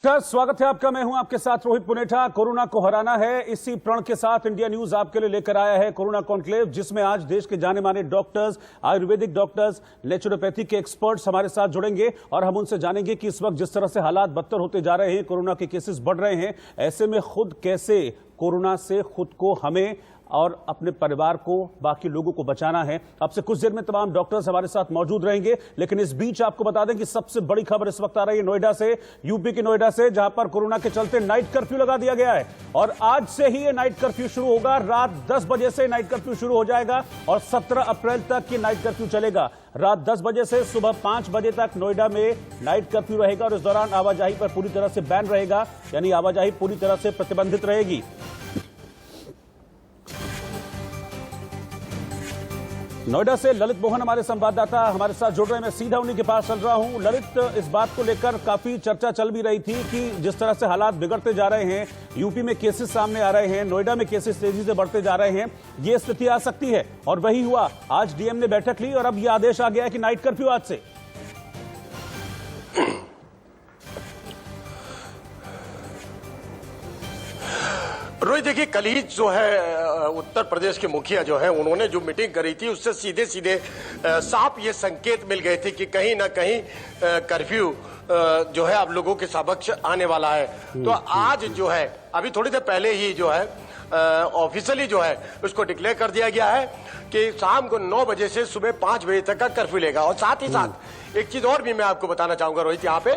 स्वागत है आपका। मैं हूं आपके साथ रोहित पुनेठा। कोरोना को हराना है, इसी प्रण के साथ इंडिया न्यूज आपके लिए लेकर आया है कोरोना कॉन्क्लेव, जिसमें आज देश के जाने माने डॉक्टर्स, आयुर्वेदिक डॉक्टर्स, नेचुरोपैथी के एक्सपर्ट्स हमारे साथ जुड़ेंगे और हम उनसे जानेंगे कि इस वक्त जिस तरह से हालात बदतर होते जा रहे हैं, कोरोना के केसेस बढ़ रहे हैं, ऐसे में खुद कैसे कोरोना से खुद को, हमें और अपने परिवार को, बाकी लोगों को बचाना है। अब से कुछ देर में तमाम डॉक्टर्स हमारे साथ मौजूद रहेंगे, लेकिन इस बीच आपको बता दें कि सबसे बड़ी खबर इस वक्त आ रही है नोएडा से, यूपी के नोएडा से, जहां पर कोरोना के चलते नाइट कर्फ्यू लगा दिया गया है और आज से ही ये नाइट कर्फ्यू शुरू होगा। रात 10 बजे से नाइट कर्फ्यू शुरू हो जाएगा और 17 अप्रैल तक ये नाइट कर्फ्यू चलेगा। रात 10 बजे से सुबह 5 बजे तक नोएडा में नाइट कर्फ्यू रहेगा और इस दौरान आवाजाही पर पूरी तरह से बैन रहेगा, यानी आवाजाही पूरी तरह से प्रतिबंधित रहेगी। नोएडा से ललित मोहन हमारे संवाददाता हमारे साथ जुड़ रहे हैं। मैं सीधा उन्हीं के पास चल रहा हूं। ललित, इस बात को लेकर काफी चर्चा चल भी रही थी कि जिस तरह से हालात बिगड़ते जा रहे हैं, यूपी में केसेस सामने आ रहे हैं, नोएडा में केसेस तेजी से बढ़ते जा रहे हैं, ये स्थिति आ सकती है और वही हुआ। आज डीएम ने बैठक ली और अब यह आदेश आ गया है कि नाइट कर्फ्यू आज से। रोहित, देखिए, कल ही जो है उत्तर प्रदेश के मुखिया जो है उन्होंने जो मीटिंग करी थी उससे सीधे सीधे साफ ये संकेत मिल गए थे कि कहीं ना कहीं कर्फ्यू जो है आप लोगों के समक्ष आने वाला है। तो आज जो है अभी थोड़ी देर पहले ही जो है ऑफिशियली जो है उसको डिक्लेयर कर दिया गया है कि शाम को 9 बजे से सुबह 5 बजे तक का कर्फ्यू लेगा। और साथ ही साथ एक चीज और भी मैं आपको बताना चाहूंगा रोहित यहाँ पे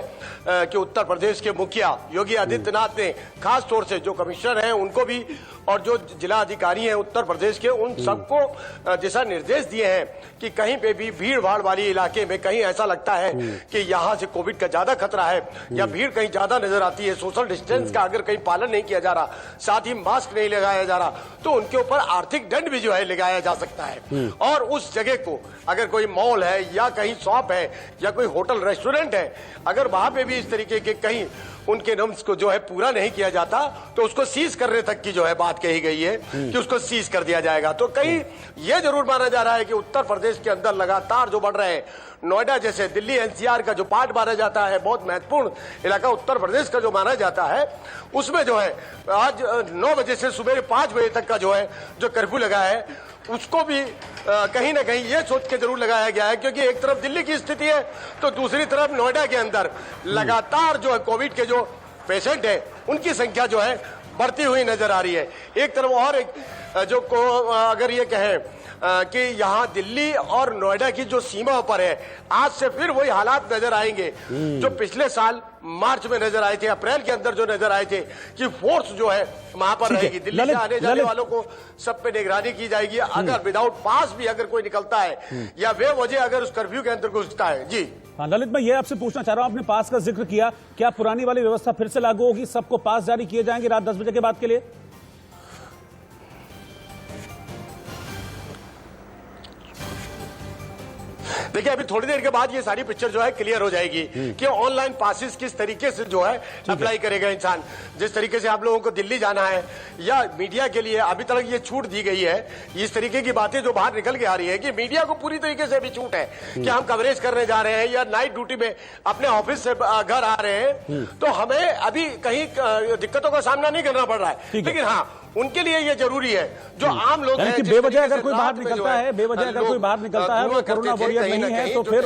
कि उत्तर प्रदेश के मुखिया योगी आदित्यनाथ ने खास तौर से जो कमिश्नर हैं उनको भी और जो जिला अधिकारी हैं उत्तर प्रदेश के, उन सबको दिशा निर्देश दिए हैं कि कहीं पे भी भीड़ भाड़ वाली इलाके में कहीं ऐसा लगता है कि यहाँ से कोविड का ज्यादा खतरा है या भीड़ कहीं ज्यादा नजर आती है, सोशल डिस्टेंस का अगर कहीं पालन नहीं किया जा रहा, साथ ही मास्क नहीं लगाया जा रहा, तो उनके ऊपर आर्थिक दंड भी जो है लगाया जा सकता है। और उस जगह को अगर कोई मॉल है या कहीं शॉप है या कोई होटल रेस्टोरेंट है, अगर वहां पे भी इस तरीके के कहीं उनके नॉर्म्स को जो है पूरा नहीं किया जाता तो उसको सीज करने तक की जो है बात कही गई है कि उसको सीज कर दिया जाएगा। तो कहीं यह जरूर माना जा रहा है कि उत्तर प्रदेश के अंदर लगातार जो बढ़ रहे हैं, नोएडा जैसे, दिल्ली एनसीआर का जो पार्ट माना जाता है, बहुत महत्वपूर्ण इलाका उत्तर प्रदेश का जो माना जाता है, उसमें जो है आज 9 बजे से सुबह 5 बजे तक का जो है जो कर्फ्यू लगा है उसको भी कहीं ना कहीं ये सोच के जरूर लगाया गया है, क्योंकि एक तरफ दिल्ली की स्थिति है तो दूसरी तरफ नोएडा के अंदर लगातार जो है कोविड के जो पेशेंट है उनकी संख्या जो है बढ़ती हुई नजर आ रही है। एक तरफ और एक जो अगर ये कहें कि यहाँ दिल्ली और नोएडा की जो सीमा पर है, आज से फिर वही हालात नजर आएंगे जो पिछले साल मार्च में नजर आए थे, अप्रैल के अंदर जो नजर आए थे कि फोर्स जो है वहां पर रहेगी। दिल्ली से आने जाने वालों को सब पे निगरानी की जाएगी। अगर विदाउट पास भी अगर कोई निकलता है या बेवजह अगर उस कर्फ्यू के अंदर घुसता है। जी हाँ ललित, मैं ये आपसे पूछना चाह रहा हूं, आपने पास का जिक्र किया, क्या पुरानी वाली व्यवस्था फिर से लागू होगी? सबको पास जारी किए जाएंगे रात 10 बजे के बाद के लिए? देखिए, अभी थोड़ी देर के बाद ये सारी पिक्चर जो है क्लियर हो जाएगी कि ऑनलाइन पासिस किस तरीके से जो है अप्लाई करेगा इंसान। जिस तरीके से आप लोगों को दिल्ली जाना है या मीडिया के लिए अभी तक ये छूट दी गई है, इस तरीके की बातें जो बाहर निकल के आ रही है कि मीडिया को पूरी तरीके से भी छूट है कि हम कवरेज करने जा रहे हैं या नाइट ड्यूटी में अपने ऑफिस से घर आ रहे हैं, तो हमें अभी कहीं दिक्कतों का सामना नहीं करना पड़ रहा है। लेकिन हाँ, उनके लिए ये जरूरी है जो आम लोग हैं, बेवजह अगर कोई बाहर निकलता है, बेवजह अगर कोई बाहर निकलता है वो कोरोना वॉरियर नहीं है तो फिर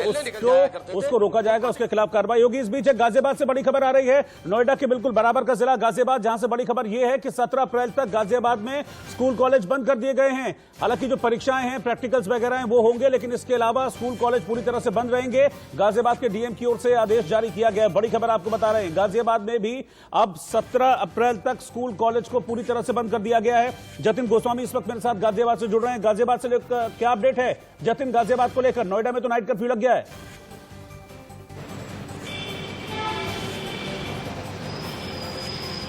उसको रोका जाएगा, उसके खिलाफ कार्रवाई होगी। इस बीच गाजियाबाद से बड़ी खबर आ रही है, नोएडा के बिल्कुल बराबर का जिला गाजियाबाद, जहां से बड़ी खबर यह है कि 17 अप्रैल तक गाजियाबाद में स्कूल कॉलेज बंद कर दिए गए हैं। हालांकि जो परीक्षाएं हैं, प्रैक्टिकल्स वगैरह हैं वो होंगे, लेकिन इसके अलावा स्कूल कॉलेज पूरी तरह से बंद रहेंगे। गाजियाबाद के डीएम की ओर से आदेश जारी किया गया। बड़ी खबर आपको बता रहे हैं, गाजियाबाद में भी अब 17 अप्रैल तक स्कूल कॉलेज को पूरी तरह से बंद कर दिया गया है। जतिन गोस्वामी इस वक्त मेरे साथ गाजियाबाद से जुड़ रहे हैं। गाजियाबाद से क्या अपडेट है जतिन, गाजियाबाद को लेकर? नोएडा में तो नाइट कर्फ्यू लग गया है।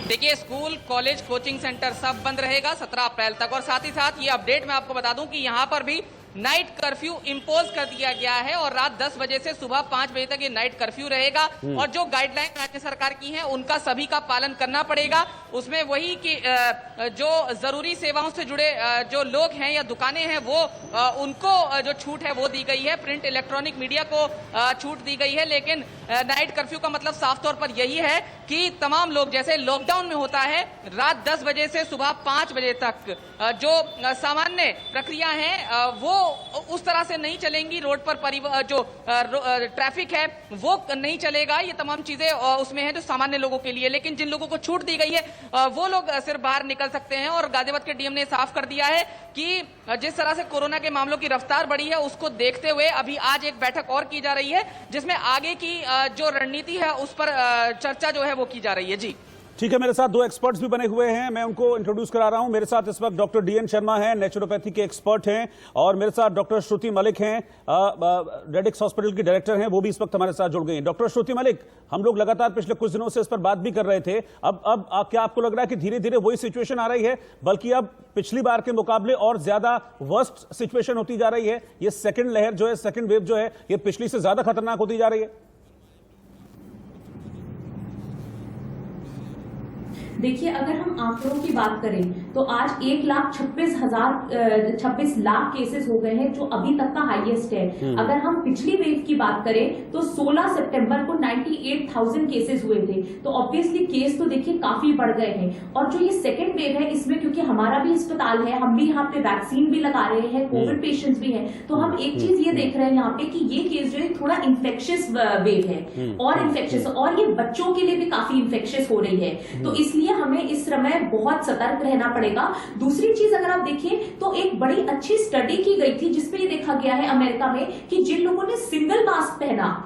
देखिए, स्कूल, कॉलेज, कोचिंग सेंटर सब बंद रहेगा 17 अप्रैल तक। और साथ ही साथ ये अपडेट मैं आपको बता दूं कि यहां पर भी नाइट कर्फ्यू इंपोज कर दिया गया है और रात 10 बजे से सुबह 5 बजे तक ये नाइट कर्फ्यू रहेगा और जो गाइडलाइन राज्य सरकार की है उनका सभी का पालन करना पड़ेगा। उसमें वही कि जो जरूरी सेवाओं से जुड़े जो लोग हैं या दुकानें हैं वो उनको जो छूट है वो दी गई है, प्रिंट इलेक्ट्रॉनिक मीडिया को छूट दी गई है। लेकिन नाइट कर्फ्यू का मतलब साफ तौर पर यही है कि तमाम लोग, जैसे लॉकडाउन में होता है रात 10 बजे से सुबह 5 बजे तक जो सामान्य प्रक्रिया है वो उस तरह से नहीं चलेंगी। रोड पर जो ट्रैफिक है वो नहीं चलेगा। ये तमाम चीजें उसमें हैं जो सामान्य लोगों के लिए। लेकिन जिन लोगों को छूट दी गई है वो लोग सिर्फ बाहर निकल सकते हैं। और गाजियाबाद के डीएम ने साफ कर दिया है कि जिस तरह से कोरोना के मामलों की रफ्तार बढ़ी है उसको देखते हुए अभी आज एक बैठक और की जा रही है जिसमें आगे की जो रणनीति है उस पर चर्चा जो है वो की जा रही है। जी ठीक है, मेरे साथ दो एक्सपर्ट्स भी बने हुए हैं, मैं उनको इंट्रोड्यूस करा रहा हूं। मेरे साथ इस वक्त डॉक्टर डीएन शर्मा हैं, नेचुरोपैथी के एक्सपर्ट हैं, और मेरे साथ डॉक्टर श्रुति मलिक हैं, रेडिक्स हॉस्पिटल की डायरेक्टर हैं, वो भी इस वक्त हमारे साथ जुड़ गई हैं। डॉक्टर श्रुति मलिक, हम लोग लगातार पिछले कुछ दिनों से इस पर बात भी कर रहे थे। अब क्या आपको लग रहा है कि धीरे धीरे वही सिचुएशन आ रही है, बल्कि अब पिछली बार के मुकाबले और ज्यादा वर्स्ट सिचुएशन होती जा रही है? ये सेकेंड लहर जो है, सेकेंड वेव जो है, ये पिछली से ज्यादा खतरनाक होती जा रही है? देखिए, अगर हम आंकड़ों की बात करें तो आज 1,26,000 लाख केसेस हो गए हैं, जो अभी तक का हाईएस्ट है। अगर हम पिछली वेव की बात करें तो 16 सितंबर को 98,000 केसेस हुए थे। तो ऑब्वियसली केस तो देखिए काफी बढ़ गए हैं। और जो ये सेकेंड वेव है, इसमें क्योंकि हमारा भी अस्पताल है, हम भी यहाँ पे वैक्सीन भी लगा रहे हैं, कोविड पेशेंट्स भी हैं, तो हम एक चीज ये देख रहे हैं यहाँ पे कि ये केस जो है थोड़ा इन्फेक्शियस वेव है और इन्फेक्शियस, और ये बच्चों के लिए भी काफी इन्फेक्शियस हो रही है। तो इसलिए हमें इस समय बहुत सतर्क रहना पड़ेगा। दूसरी चीज अगर आप देखें तो एक बड़ी अच्छी स्टडी की गई थी जिसपे ये देखा गया है अमेरिका में कि जिन लोगों ने सिंगल मास्क पहना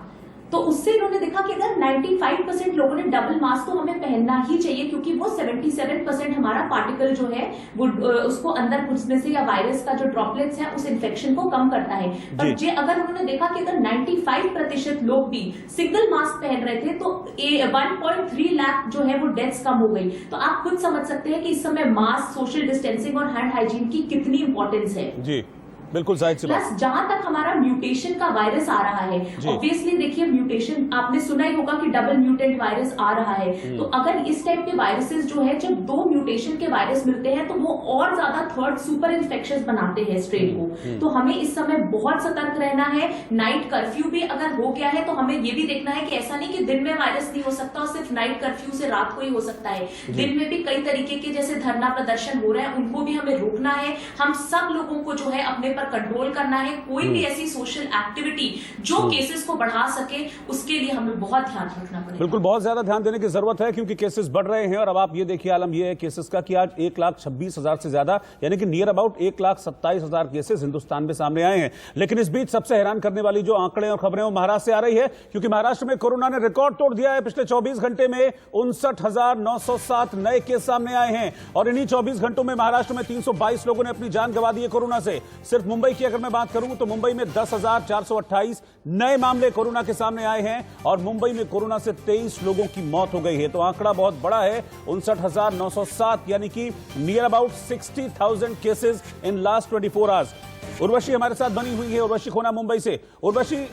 तो उससे इन्होंने देखा कि अगर 95% लोगों ने डबल मास्क तो हमें पहनना ही चाहिए, क्योंकि वो 77% हमारा पार्टिकल जो है वो उसको अंदर घुसने से या वायरस का जो ड्रॉपलेट्स है उस इन्फेक्शन को कम करता है। पर अगर उन्होंने देखा कि अगर 95% लोग भी सिंगल मास्क पहन रहे थे तो 1.3 लाख जो है वो डेथ्स कम हो गई। तो आप खुद समझ सकते हैं कि इस समय मास्क, सोशल डिस्टेंसिंग और हैंड हाइजीन की कितनी इंपॉर्टेंस है। जी बिल्कुल जाहिर सी बात। प्लस जहां तक हमारा म्यूटेशन का वायरस आ रहा है, ऑब्वियसली देखिए म्यूटेशन आपने सुना ही होगा कि डबल म्यूटेंट वायरस आ रहा है। तो अगर इस टाइप के वायरसेस जो है, जब 2 म्यूटेशन के वायरस मिलते हैं तो वो और ज्यादा थर्ड सुपर इन्फेक्शियस बनाते हैं स्ट्रेन को। तो हमें इस समय बहुत सतर्क रहना है। नाइट कर्फ्यू भी अगर हो गया है तो हमें ये भी देखना है कि ऐसा नहीं कि दिन में वायरस नहीं हो सकता और सिर्फ नाइट कर्फ्यू से रात को ही हो सकता है। दिन में भी कई तरीके के जैसे धरना प्रदर्शन हो रहे हैं, उनको भी हमें रोकना है। हम सब लोगों को जो है अपने पर कंट्रोल करना है। कोई भी ऐसी सोशल एक्टिविटी जो केसेस को बढ़ा सके उसके लिए हमें बहुत ध्यान रखना पड़ेगा। बिल्कुल, बहुत ज्यादा ध्यान देने की जरूरत है, क्योंकि केसेस बढ़ रहे हैं। और अब आप ये देखिए, आलम ये है केसेस का कि आज 1,26,000 से ज्यादा, यानी कि नियर अबाउट 1,27,000 केसेस हिंदुस्तान में सामने आए हैं। लेकिन इस बीच सबसे हैरान करने वाली जो आंकड़े और खबरें वो महाराष्ट्र से आ रही है, क्योंकि महाराष्ट्र में कोरोना ने रिकॉर्ड तोड़ दिया है। पिछले 24 घंटे में 59,907 नए केस सामने आए हैं और इन्हीं 24 घंटों में महाराष्ट्र में 322 लोगों ने अपनी जान गंवा दी है कोरोना से। सिर्फ मुंबई की अगर मैं बात करूं तो मुंबई में 10,428 नए मामले कोरोना के सामने आए हैं और मुंबई में कोरोना से 23 लोगों की मौत हो गई है। तो आंकड़ा बहुत बड़ा है, 59,907, यानी कि near about 60,000 cases in last 24 hours. Urvashi हमारे साथ बनी हुई है, उर्वशी खोना मुंबई से। उर्वशी,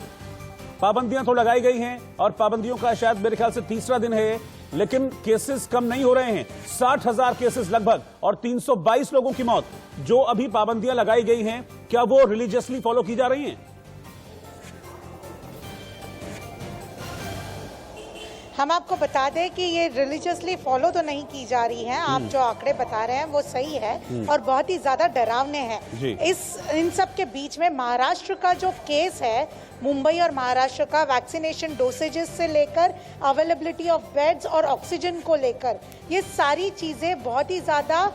पाबंदियां तो लगाई गई हैं और पाबंदियों का शायद मेरे ख्याल से तीसरा दिन है, लेकिन केसेस कम नहीं हो रहे हैं। 60,000 केसेस लगभग और 322 लोगों की मौत। जो अभी पाबंदियां लगाई गई हैं, क्या वो रिलीजियसली फॉलो की जा रही हैं? हम आपको बता दें कि ये रिलीजियसली फॉलो तो नहीं की जा रही है। आप जो आंकड़े बता रहे हैं वो सही है और बहुत ही ज्यादा डरावने हैं। इन सब के बीच में महाराष्ट्र का जो केस है, मुंबई और महाराष्ट्र का, वैक्सीनेशन डोसेजेस से लेकर अवेलेबिलिटी ऑफ बेड्स और ऑक्सीजन को लेकर, ये सारी चीजें बहुत ही ज्यादा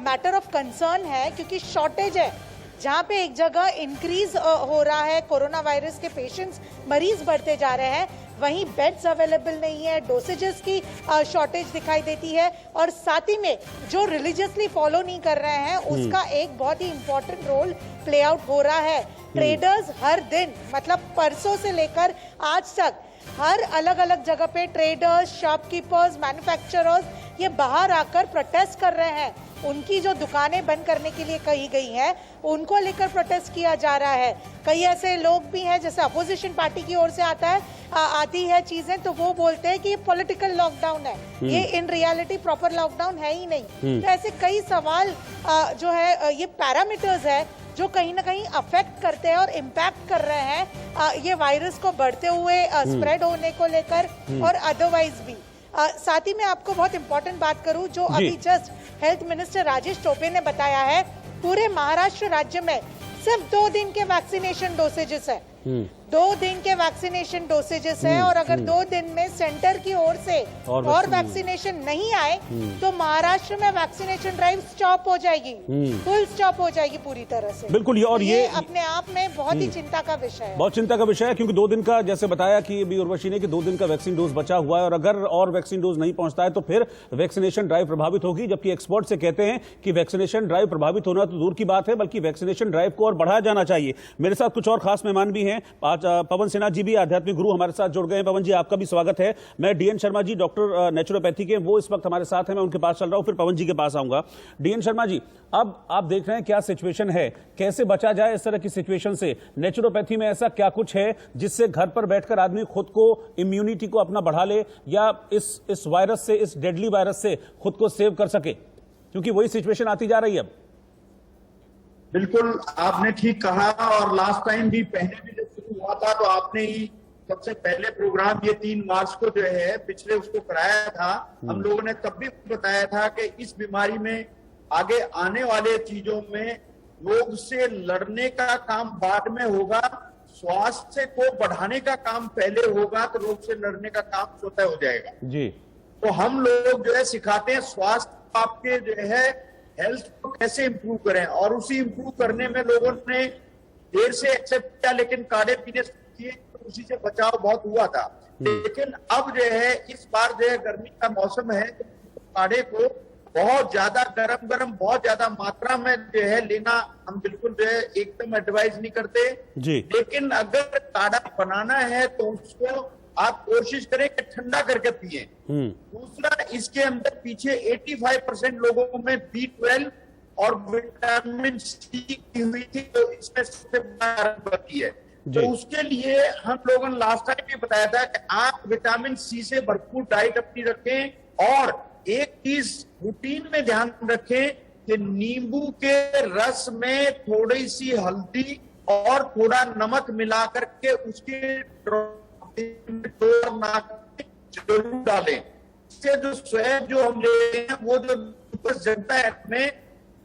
मैटर ऑफ कंसर्न है, क्योंकि शॉर्टेज है। जहाँ पे एक जगह इंक्रीज हो रहा है कोरोना वायरस के पेशेंट्स, मरीज बढ़ते जा रहे हैं, वहीं बेड्स अवेलेबल नहीं है, डोसेजेस की शॉर्टेज दिखाई देती है। और साथ ही में जो रिलीजियसली फॉलो नहीं कर रहे हैं उसका एक बहुत ही इंपॉर्टेंट रोल प्ले आउट हो रहा है। ट्रेडर्स हर दिन, मतलब परसों से लेकर आज तक, हर अलग अलग जगह पे ट्रेडर्स, शॉपकीपर्स, मैन्युफैक्चरर्स ये बाहर आकर प्रोटेस्ट कर रहे हैं उनकी जो दुकानें बंद करने के लिए कही गई हैं उनको लेकर प्रोटेस्ट किया जा रहा है। कई ऐसे लोग भी हैं जैसे अपोजिशन पार्टी की ओर से आती है चीजें, तो वो बोलते हैं कि ये पॉलिटिकल लॉकडाउन है, ये इन रियलिटी प्रॉपर लॉकडाउन है ही नहीं। तो ऐसे कई सवाल जो है ये पैरामीटर्स है जो कहीं ना कहीं अफेक्ट करते हैं और इम्पैक्ट कर रहे हैं ये वायरस को बढ़ते हुए स्प्रेड होने को लेकर और अदरवाइज भी। साथ ही मैं आपको बहुत इंपॉर्टेंट बात करूं जो अभी just health minister Rajesh Tope ने बताया है, पूरे महाराष्ट्र राज्य में सिर्फ 2 दिन के वैक्सीनेशन डोसेजेस है, 2 दिन के वैक्सीनेशन डोसेजेस है। और अगर 2 दिन में सेंटर की ओर से और वैक्सीनेशन नहीं आए तो महाराष्ट्र में वैक्सीनेशन ड्राइव स्टॉप हो जाएगी, फुल स्टॉप हो जाएगी पूरी तरह से। बिल्कुल, और ये अपने आप में बहुत ही चिंता का विषय है, बहुत चिंता का विषय है, क्योंकि 2 दिन का, जैसे बताया कि अभी उर्वशी ने, कि 2 दिन का वैक्सीन डोज बचा हुआ है और अगर और वैक्सीन डोज नहीं पहुंचता है तो फिर वैक्सीनेशन ड्राइव प्रभावित होगी। जबकि एक्सपर्ट से कहते हैं कि वैक्सीनेशन ड्राइव प्रभावित होना तो दूर की बात है, बल्कि वैक्सीनेशन ड्राइव को और बढ़ाया जाना चाहिए। मेरे साथ कुछ और खास मेहमान भी हैं। आज पवन सिन्हा जी भी आध्यात्मिक गुरु हमारे साथ जुड़ गए हैं। पवन जी, आपका भी स्वागत है। मैं DN Sharma ji, doctor naturopathy के, वो इस वक्त हमारे साथ हैं। मैं उनके पास चल रहा हूं, फिर पवन जी के पास आऊंगा। डीएन शर्मा जी, अब आप देख रहे हैं क्या सिचुएशन है, कैसे बचा जाए इस तरह की सिचुएशन से? नेचुरोपैथी में ऐसा क्या कुछ है जिससे घर पर बैठकर आदमी खुद को, इम्यूनिटी को अपना बढ़ा ले या इस वायरस से, इस डेडली वायरस से खुद को सेव कर सके? क्योंकि वही सिचुएशन आती जा रही है अब। बिल्कुल, आपने ठीक कहा। और लास्ट टाइम भी, पहले भी जब शुरू हुआ था तो आपने ही सबसे पहले प्रोग्राम ये 3 मार्च को जो है पिछले उसको कराया था। हम लोगों ने तब भी बताया था कि इस बीमारी में आगे आने वाले चीजों में रोग से लड़ने का काम बाद में होगा, स्वास्थ्य को बढ़ाने का काम पहले होगा, तो रोग से लड़ने का काम स्वतः हो जाएगा जी। तो हम लोग जो है सिखाते हैं स्वास्थ्य आपके जो है हेल्थ को कैसे इंप्रूव करें, और उसी इंप्रूव करने में लोगों ने देर से एक्सेप्ट किया, लेकिन काढ़े पीने किए तो उसी से बचाव बहुत हुआ था। लेकिन अब जो है इस बार जो है गर्मी का मौसम है, तो काढ़े को बहुत ज्यादा गरम बहुत ज्यादा मात्रा में जो है लेना हम बिल्कुल जो है एकदम एडवाइज नहीं करते जी। लेकिन अगर काढ़ा बनाना है तो उसको आप कोशिश करें कि ठंडा करके पिए। दूसरा, इसके अंदर पीछे 85% लोगों में B12 और विटामिन सी की हुई थी, तो इसमें सबसे बड़ी है। तो उसके लिए हम लोगों ने लास्ट टाइम भी बताया था कि आप विटामिन सी से भरपूर डाइट अपनी रखें, और एक चीज रूटीन में ध्यान रखें कि नींबू के रस में थोड़ी सी हल्दी और थोड़ा नमक मिला करके उसके जरूर डालें। इससे जो स्वयं जो हम ले रहे हैं वो जो जमता है में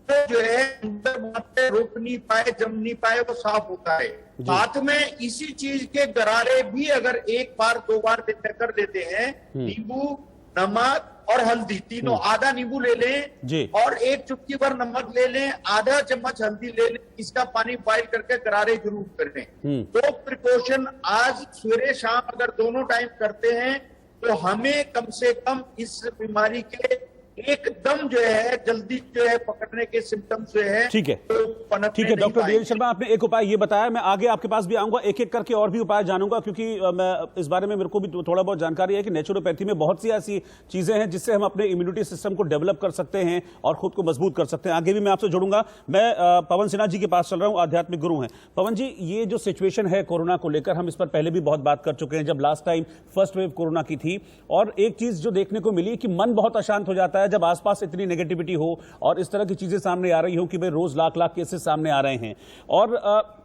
तो जो है अंदर रोक नहीं पाए, जम नहीं पाए, वो साफ होता है। साथ में इसी चीज के गरारे भी अगर 1 बार 2 बार दिन में कर देते हैं, नींबू, नमक और हल्दी तीनों, आधा नींबू ले लें और 1 चुटकी भर नमक ले लें, आधा चम्मच हल्दी ले लें, इसका पानी बॉइल करके गरारे जरूर कर लें। 2 प्रिकॉशन आज सवेरे शाम अगर दोनों टाइम करते हैं तो हमें कम से कम इस बीमारी के एकदम जो है जल्दी जो है पकड़ने के सिम्टम्स जो है ठीक है ठीक है। डॉक्टर डीएन शर्मा, आपने एक उपाय ये बताया, मैं आगे आपके पास भी आऊंगा, एक एक करके और भी उपाय जानूंगा, क्योंकि मैं इस बारे में मेरे को भी थोड़ा बहुत जानकारी है कि नेचुरोपैथी में बहुत सी ऐसी चीजें हैं जिससे हम अपने इम्यूनिटी सिस्टम को डेवलप कर सकते हैं और खुद को मजबूत कर सकते हैं। आगे भी मैं आपसे जुड़ूंगा। मैं पवन सिन्हा जी के पास चल रहा हूं, आध्यात्मिक गुरु हैं। पवन जी, ये जो सिचुएशन है कोरोना को लेकर, हम इस पर पहले भी बहुत बात कर चुके हैं जब last time first wave corona की थी, और एक चीज जो देखने को मिली कि मन बहुत अशांत हो जाता है जब आसपास इतनी नेगेटिविटी हो और इस तरह की चीजें सामने आ रही हो कि भाई रोज लाख केसेस सामने आ रहे हैं, और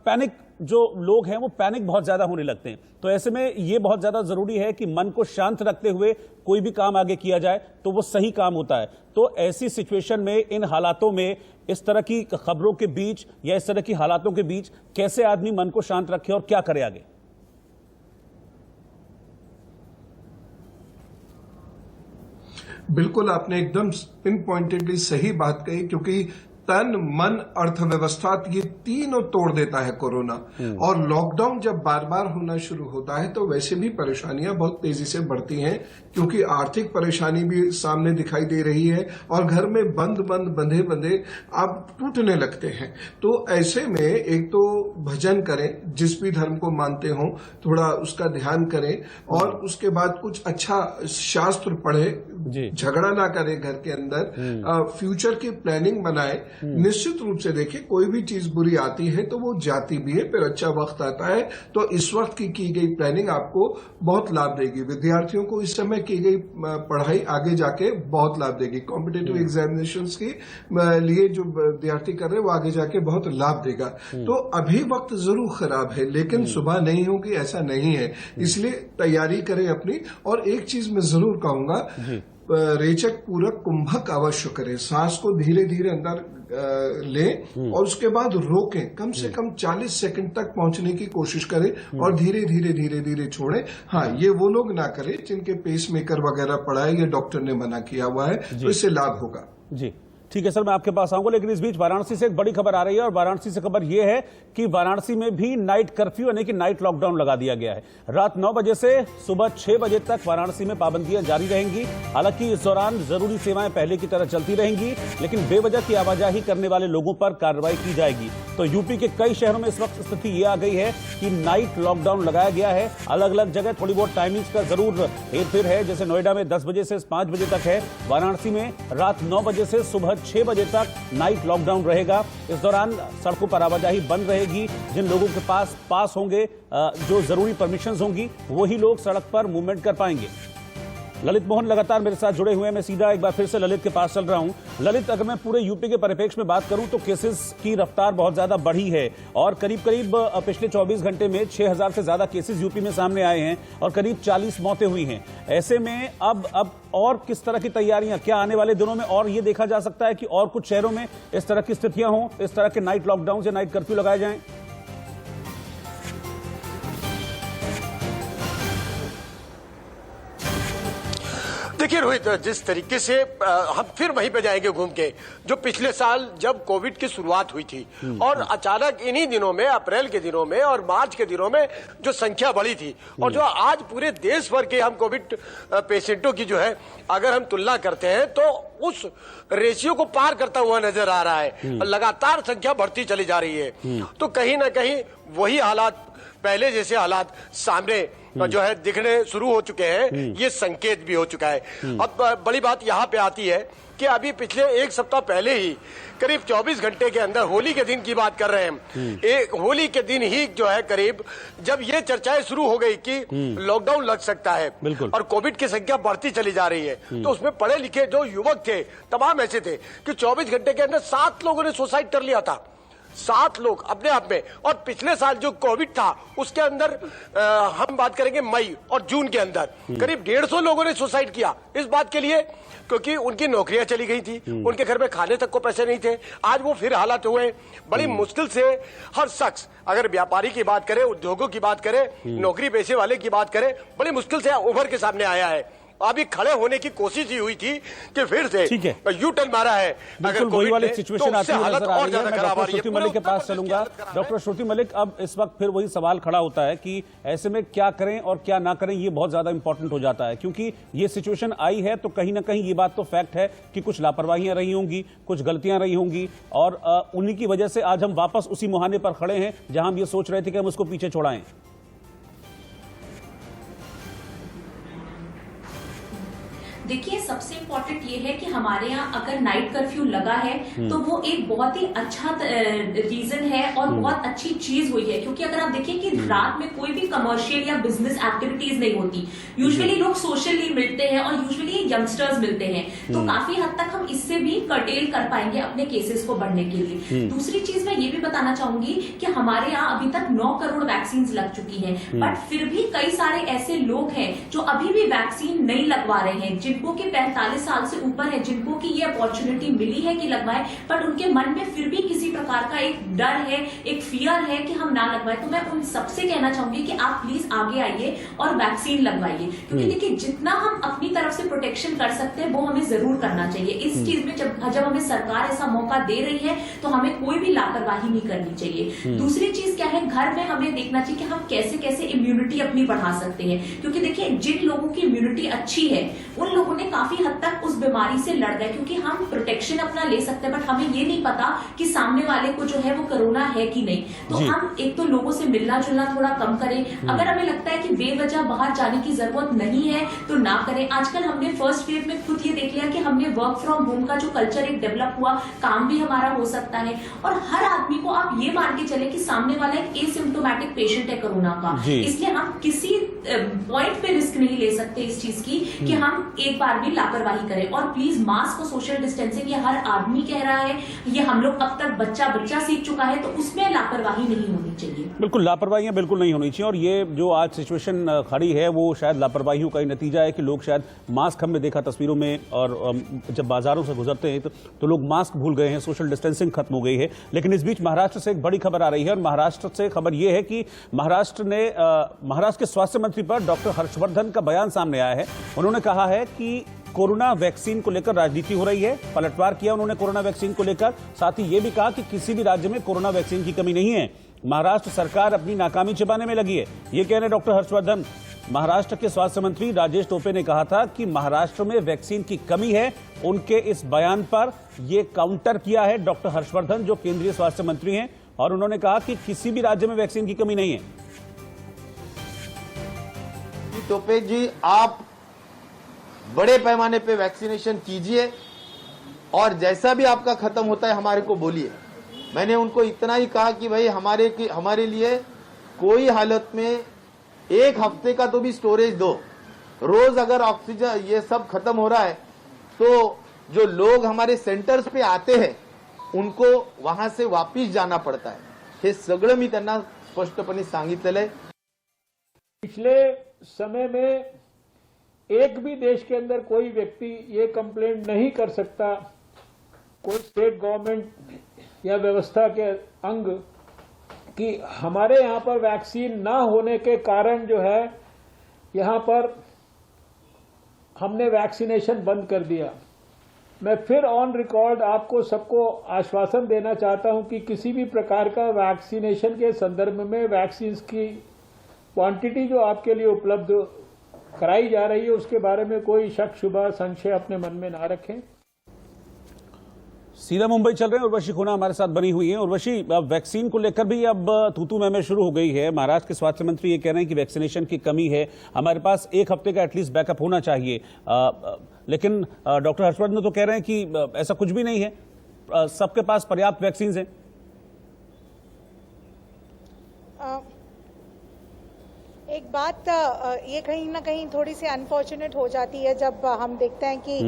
पैनिक जो लोग हैं वो पैनिक बहुत ज्यादा होने लगते हैं। तो ऐसे में ये बहुत ज्यादा जरूरी है कि मन को शांत रखते हुए कोई भी काम आगे किया जाए तो वो सही काम होता है। तो ऐसी सिचुएशन में, इन हालातों में, इस तरह की खबरों के बीच या इस तरह की हालातों के बीच कैसे आदमी मन को शांत रखे और क्या करे आगे? बिल्कुल, आपने एकदम पिन पॉइंटेडली सही बात कही, क्योंकि तन, मन, अर्थव्यवस्था, ये तीनों तोड़ देता है कोरोना। और लॉकडाउन जब बार बार होना शुरू होता है तो वैसे भी परेशानियां बहुत तेजी से बढ़ती हैं, क्योंकि आर्थिक परेशानी भी सामने दिखाई दे रही है और घर में बंधे बंधे आप टूटने लगते हैं। तो ऐसे में एक तो भजन करें, जिस भी धर्म को मानते हो थोड़ा उसका ध्यान करें, और उसके बाद कुछ अच्छा शास्त्र पढ़े, झगड़ा ना करें घर के अंदर, फ्यूचर की प्लानिंग बनाए। निश्चित रूप से देखिए, कोई भी चीज बुरी आती है तो वो जाती भी है, फिर अच्छा वक्त आता है। तो इस वक्त की गई प्लानिंग आपको बहुत लाभ देगी। विद्यार्थियों को इस समय की गई पढ़ाई आगे जाके बहुत लाभ देगी। कॉम्पिटिटिव एग्जामिनेशंस के लिए जो विद्यार्थी कर रहे हैं वो आगे जाके बहुत लाभ देगा। तो अभी वक्त जरूर खराब है, लेकिन सुबह नहीं होगी ऐसा नहीं है, इसलिए तैयारी करें अपनी। और एक चीज मैं जरूर कहूंगा, रेचक पूरक कुंभक अवश्य करें। सांस को धीरे धीरे अंदर लें और उसके बाद रोकें, कम से कम 40 सेकंड तक पहुंचने की कोशिश करें और धीरे धीरे छोड़ें। हाँ, ये वो लोग ना करें जिनके पेसमेकर वगैरह पड़ा है या डॉक्टर ने मना किया हुआ है, तो इससे लाभ होगा। जी ठीक है सर, मैं आपके पास आऊंगा, लेकिन इस बीच वाराणसी से एक बड़ी खबर आ रही है और वाराणसी से खबर यह है कि वाराणसी में भी नाइट कर्फ्यू यानी कि नाइट लॉकडाउन लगा दिया गया है। रात 9 बजे से सुबह 6 बजे तक वाराणसी में पाबंदियां जारी रहेंगी। हालांकि इस दौरान जरूरी सेवाएं पहले की तरह चलती रहेंगी, लेकिन बेवजह की आवाजाही करने वाले लोगों पर कार्रवाई की जाएगी। तो यूपी के कई शहरों में इस वक्त स्थिति यह आ गई है कि नाइट लॉकडाउन लगाया गया है। अलग अलग जगह थोड़ी बहुत टाइमिंग्स का जरूर हेरफेर है, जैसे नोएडा में 10 बजे से 5 बजे तक है, वाराणसी में रात 9 बजे से सुबह 6 बजे तक नाइट लॉकडाउन रहेगा। इस दौरान सड़कों पर आवाजाही बंद रहेगी। जिन लोगों के पास पास होंगे, जो जरूरी परमिशंस होंगी, वही लोग सड़क पर मूवमेंट कर पाएंगे। ललित मोहन लगातार मेरे साथ जुड़े हुए हैं। मैं सीधा एक बार फिर से ललित के पास चल रहा हूं। ललित, अगर मैं पूरे यूपी के परिप्रेक्ष्य में बात करूं तो केसेस की रफ्तार बहुत ज्यादा बढ़ी है और करीब पिछले 24 घंटे में 6000 से ज्यादा केसेस यूपी में सामने आए हैं और करीब 40 मौतें हुई हैं। ऐसे में अब और किस तरह की तैयारियां, क्या आने वाले दिनों में और ये देखा जा सकता है कि और कुछ शहरों में इस तरह की स्थितियां हों, इस तरह के नाइट लॉकडाउन या नाइट कर्फ्यू लगाए जाएं? देखिए रोहित, जिस तरीके से हम फिर वहीं पे जाएंगे घूम के, जो पिछले साल जब कोविड की शुरुआत हुई थी और अचानक इन्हीं दिनों में, अप्रैल के दिनों में और मार्च के दिनों में जो संख्या बढ़ी थी और जो आज पूरे देश भर के हम कोविड पेशेंटों की जो है अगर हम तुलना करते हैं तो उस रेशियो को पार करता हुआ नजर आ रहा है। लगातार संख्या बढ़ती चली जा रही है। तो कहीं ना कहीं वही हालात, पहले जैसे हालात सामने जो है दिखने शुरू हो चुके हैं। ये संकेत भी हो चुका है। अब बड़ी बात यहाँ पे आती है कि अभी पिछले एक सप्ताह पहले ही करीब 24 घंटे के अंदर, होली के दिन की बात कर रहे हैं, एक होली के दिन ही जो है करीब जब ये चर्चाएं शुरू हो गई कि लॉकडाउन लग सकता है और कोविड की संख्या बढ़ती चली जा रही है, तो उसमें पढ़े लिखे जो युवक थे तमाम ऐसे थे कि 24 घंटे के अंदर 7 लोगों ने सुसाइड कर लिया था। 7 लोग अपने आप में। और पिछले साल जो कोविड था उसके अंदर हम बात करेंगे मई और जून के अंदर करीब 150 लोगों ने सुसाइड किया। इस बात के लिए क्योंकि उनकी नौकरियां चली गई थी, उनके घर में खाने तक को पैसे नहीं थे। आज वो फिर हालात हुए। बड़ी मुश्किल से हर शख्स, अगर व्यापारी की बात करें, उद्योगों की बात करें, नौकरी पेशे वाले की बात करें, बड़ी मुश्किल से उभर के सामने आया है। अभी खड़े होने की कोशिश ही हुई थी कि फिर से यू टर्न मारा है। अगर वही वाली सिचुएशन आती है नजर आ रही है। मैं डॉक्टर श्रुति मलिक के पास चलूंगा। डॉक्टर श्रुति मलिक, अब इस वक्त फिर वही सवाल खड़ा होता है कि ऐसे में क्या करें और क्या ना करें, ये बहुत ज्यादा इंपॉर्टेंट हो जाता है, क्योंकि ये सिचुएशन आई है तो कहीं ना कहीं ये बात तो फैक्ट है कि कुछ लापरवाहियां रही होंगी, कुछ गलतियां रही होंगी और उन्हीं की वजह से आज हम वापस उसी मुहाने पर खड़े हैं जहां हम ये सोच रहे थे कि हम उसको पीछे छोड़ाएं। देखिए, सबसे इम्पोर्टेंट ये है कि हमारे यहाँ अगर नाइट कर्फ्यू लगा है तो वो एक बहुत ही अच्छा रीजन है और बहुत अच्छी चीज हुई है, क्योंकि अगर आप देखिए कि रात में कोई भी कमर्शियल या बिजनेस एक्टिविटीज नहीं होती। यूजुअली लोग सोशली मिलते हैं और यूजुअली यंगस्टर्स मिलते हैं, तो काफी हद तक हम इससे भी कर्टेल कर पाएंगे अपने केसेस को बढ़ने के लिए। दूसरी चीज मैं ये भी बताना चाहूंगी कि हमारे यहाँ अभी तक 9 करोड़ वैक्सीन लग चुकी है, बट फिर भी कई सारे ऐसे लोग हैं जो अभी भी वैक्सीन नहीं लगवा रहे हैं, जिनको कि 45 साल से ऊपर है, जिनको कि ये अपॉर्चुनिटी मिली है कि लगवाए, बट उनके मन में फिर भी किसी प्रकार का एक डर है, एक फियर है कि हम ना लगवाए। तो मैं उन सबसे कहना चाहूंगी कि आप प्लीज आगे आइए और वैक्सीन लगवाइए, क्योंकि देखिए जितना हम अपनी तरफ से प्रोटेक्शन कर सकते हैं वो हमें जरूर करना चाहिए। इस चीज में जब हमें सरकार ऐसा मौका दे रही है तो हमें कोई भी लापरवाही नहीं करनी चाहिए। दूसरी चीज क्या है, घर में हमें देखना चाहिए कि हम कैसे कैसे इम्यूनिटी अपनी बढ़ा सकते हैं, क्योंकि देखिए जिन लोगों की इम्यूनिटी अच्छी है उन लोगों ने काफी हद तक उस बीमारी से लड़ गए, क्योंकि हम प्रोटेक्शन अपना ले सकते हैं, बट हमें ये नहीं पता कि सामने वाले को जो है वो कोरोना है कि नहीं। तो हम एक तो लोगों से मिलना जुलना थोड़ा कम करें। अगर हमें लगता है कि बेवजह बाहर जाने की जरूरत नहीं है तो ना करें। आजकल हमने फर्स्ट वेव में खुद ये देख लिया कि हमने वर्क फ्रॉम होम का जो कल्चर एक डेवलप हुआ, काम भी हमारा हो सकता है। और हर आदमी को आप ये मान के चले कि सामने वाला एक एसिम्प्टोमेटिक पेशेंट है कोरोना का, इसलिए हम किसी पॉइंट पे रिस्क नहीं ले सकते इस चीज की कि हम एक बार भी लापरवाही करें। और प्लीज मास्क और सोशल डिस्टेंसिंग ये हर आदमी कह रहा है, ये हम लोग अब तक बच्चा सीख चुका है, तो उसमें लापरवाही नहीं होनी चाहिए। बिल्कुल लापरवाहियां बिल्कुल नहीं होनी चाहिए। और ये जो आज सिचुएशन खड़ी है वो शायद लापरवाहियों का ही नतीजा है कि लोग शायद मास्क, हमने देखा तस्वीरों में, और जब बाजारों से गुजरते हैं तो लोग मास्क भूल गए हैं, सोशल डिस्टेंसिंग खत्म हो गई है। लेकिन इस बीच महाराष्ट्र से एक बड़ी खबर आ रही है, और महाराष्ट्र से खबर यह है कि महाराष्ट्र के स्वास्थ्य मंत्री पर डॉक्टर हर्षवर्धन का बयान सामने आया है। उन्होंने कहा है कि कोरोना वैक्सीन को लेकर राजनीति हो रही है, पलटवार किया उन्होंने कोरोना वैक्सीन को लेकर। साथ ही ये भी कहा कि किसी भी राज्य में कोरोना वैक्सीन की कमी नहीं है, महाराष्ट्र सरकार अपनी नाकामी छिपाने में लगी है। ये कह रहे डॉक्टर हर्षवर्धन। महाराष्ट्र के स्वास्थ्य मंत्री राजेश टोपे ने कहा था कि महाराष्ट्र में वैक्सीन की कमी है। उनके इस बयान पर यह काउंटर किया है डॉक्टर हर्षवर्धन, जो केंद्रीय स्वास्थ्य मंत्री हैं, और उन्होंने कहा कि किसी भी राज्य में वैक्सीन की कमी नहीं है। टोपे जी, आप बड़े पैमाने पे वैक्सीनेशन कीजिए और जैसा भी आपका खत्म होता है हमारे को बोलिए। मैंने उनको इतना ही कहा कि भाई हमारे लिए कोई हालत में एक हफ्ते का तो भी स्टोरेज दो। रोज अगर ऑक्सीजन ये सब खत्म हो रहा है तो जो लोग हमारे सेंटर्स पे आते हैं उनको वहां से वापिस जाना पड़ता है। हे सगळं मी त्यांना स्पष्टपणे सांगितलेलं आहे। पिछले समय में एक भी देश के अंदर कोई व्यक्ति ये कंप्लेंट नहीं कर सकता, कोई स्टेट गवर्नमेंट या व्यवस्था के अंग, कि हमारे यहाँ पर वैक्सीन ना होने के कारण जो है यहाँ पर हमने वैक्सीनेशन बंद कर दिया। मैं फिर ऑन रिकॉर्ड आपको सबको आश्वासन देना चाहता हूं कि किसी भी प्रकार का वैक्सीनेशन के संदर्भ में वैक्सीन की क्वांटिटी जो आपके लिए उपलब्ध कराई जा रही है उसके बारे में कोई शक शुबा संशय अपने मन में ना रखें। सीधा मुंबई चल रहे हैं, उर्वशी खुना हमारे साथ बनी हुई है। उर्वशी, वैक्सीन को लेकर भी अब तू मैं शुरू हो गई है। महाराष्ट्र के स्वास्थ्य मंत्री ये कह रहे हैं कि वैक्सीनेशन की कमी है, हमारे पास एक हफ्ते का एटलीस्ट बैकअप होना चाहिए। लेकिन डॉक्टर हर्षवर्धन तो कह रहे हैं कि ऐसा कुछ भी नहीं है, सबके पास पर्याप्त वैक्सीन हैं। एक बात ये कहीं ना कहीं थोड़ी सी अनफॉर्चुनेट हो जाती है जब हम देखते हैं कि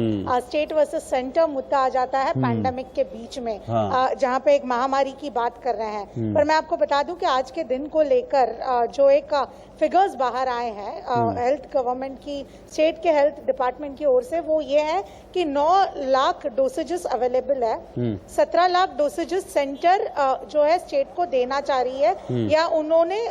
स्टेट वर्सेस सेंटर मुद्दा आ जाता है पैंडेमिक के बीच में, जहां पे एक महामारी की बात कर रहे हैं। पर मैं आपको बता दूं कि आज के दिन को लेकर जो एक फिगर्स बाहर आए हैं हेल्थ गवर्नमेंट की, स्टेट के हेल्थ डिपार्टमेंट की ओर से, वो ये है कि 9 लाख डोसेजेस अवेलेबल है। 17 लाख डोसेजेस सेंटर जो है स्टेट को देना चाह रही है या उन्होंने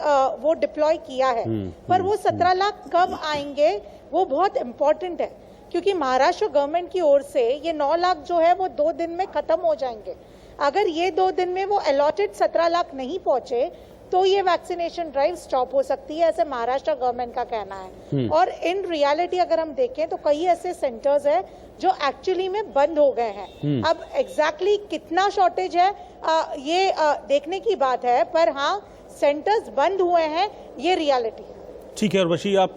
वो डिप्लॉय किया है। पर वो 17 लाख कब आएंगे वो बहुत इंपॉर्टेंट है, क्योंकि महाराष्ट्र गवर्नमेंट की ओर से ये 9 लाख जो है वो 2 दिन में खत्म हो जाएंगे। अगर ये 2 दिन में वो अलॉटेड 17 लाख नहीं पहुंचे तो ये वैक्सीनेशन ड्राइव स्टॉप हो सकती है, ऐसे महाराष्ट्र गवर्नमेंट का कहना है। और इन रियलिटी अगर हम देखें तो कई ऐसे सेंटर्स है जो एक्चुअली में बंद हो गए हैं। अब एग्जैक्टली कितना शॉर्टेज है ये देखने की बात है, पर हाँ सेंटर्स बंद हुए हैं, ये रियलिटी है। ठीक है उर्वशी, आप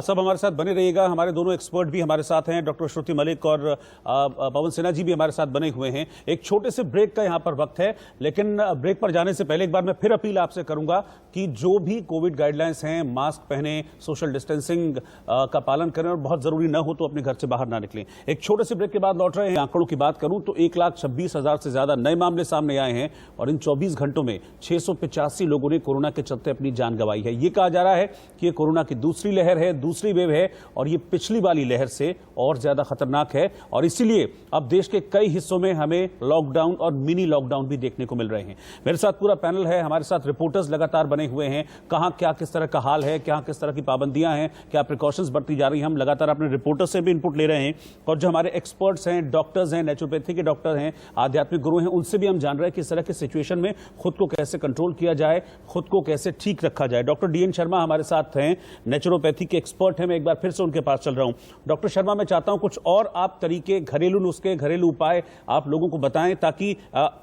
सब हमारे साथ बने रहिएगा। हमारे दोनों एक्सपर्ट भी हमारे साथ हैं, डॉक्टर श्रुति मलिक और पवन सिन्हा जी भी हमारे साथ बने हुए हैं। एक छोटे से ब्रेक का यहाँ पर वक्त है, लेकिन ब्रेक पर जाने से पहले एक बार मैं फिर अपील आपसे करूंगा कि जो भी कोविड गाइडलाइंस हैं, मास्क पहने, सोशल डिस्टेंसिंग का पालन करें और बहुत जरूरी न हो तो अपने घर से बाहर ना निकलें। एक छोटे से ब्रेक के बाद लौट रहे हैं। आंकड़ों की बात करूं तो 1,26,000 से ज्यादा नए मामले सामने आए हैं और इन 24 घंटों में 685 लोगों ने कोरोना के चलते अपनी जान गंवाई है। ये कहा जा रहा है कि देखिए कोरोना की दूसरी लहर है, दूसरी वेव है और ये पिछली वाली लहर से और ज्यादा खतरनाक है और इसीलिए अब देश के कई हिस्सों में हमें लॉकडाउन और मिनी लॉकडाउन भी देखने को मिल रहे हैं। मेरे साथ पूरा पैनल है, हमारे साथ रिपोर्टर्स लगातार बने हुए हैं, कहां क्या किस तरह का हाल है, क्या किस तरह की पाबंदियां हैं, क्या प्रिकॉशंस बरती जा रही हैं। हम लगातार अपने रिपोर्टर्स से भी इनपुट ले रहे हैं और जो हमारे एक्सपर्ट्स हैं, डॉक्टर्स हैं, नेचुरोपैथी के डॉक्टर हैं, आध्यात्मिक गुरु हैं, उनसे भी हम जान रहे हैं कि इस तरह की सिचुएशन में खुद को कैसे कंट्रोल किया जाए, खुद को कैसे ठीक रखा जाए। डॉक्टर डीएन शर्मा हमारे साथ हैं, नेचुरोपैथी के एक्सपर्ट हैं। मैं एक बार फिर से उनके पास चल रहा हूं। डॉक्टर शर्मा, मैं चाहता हूं कुछ और आप तरीके, घरेलू नुस्खे, घरेलू उपाय आप लोगों को बताएं ताकि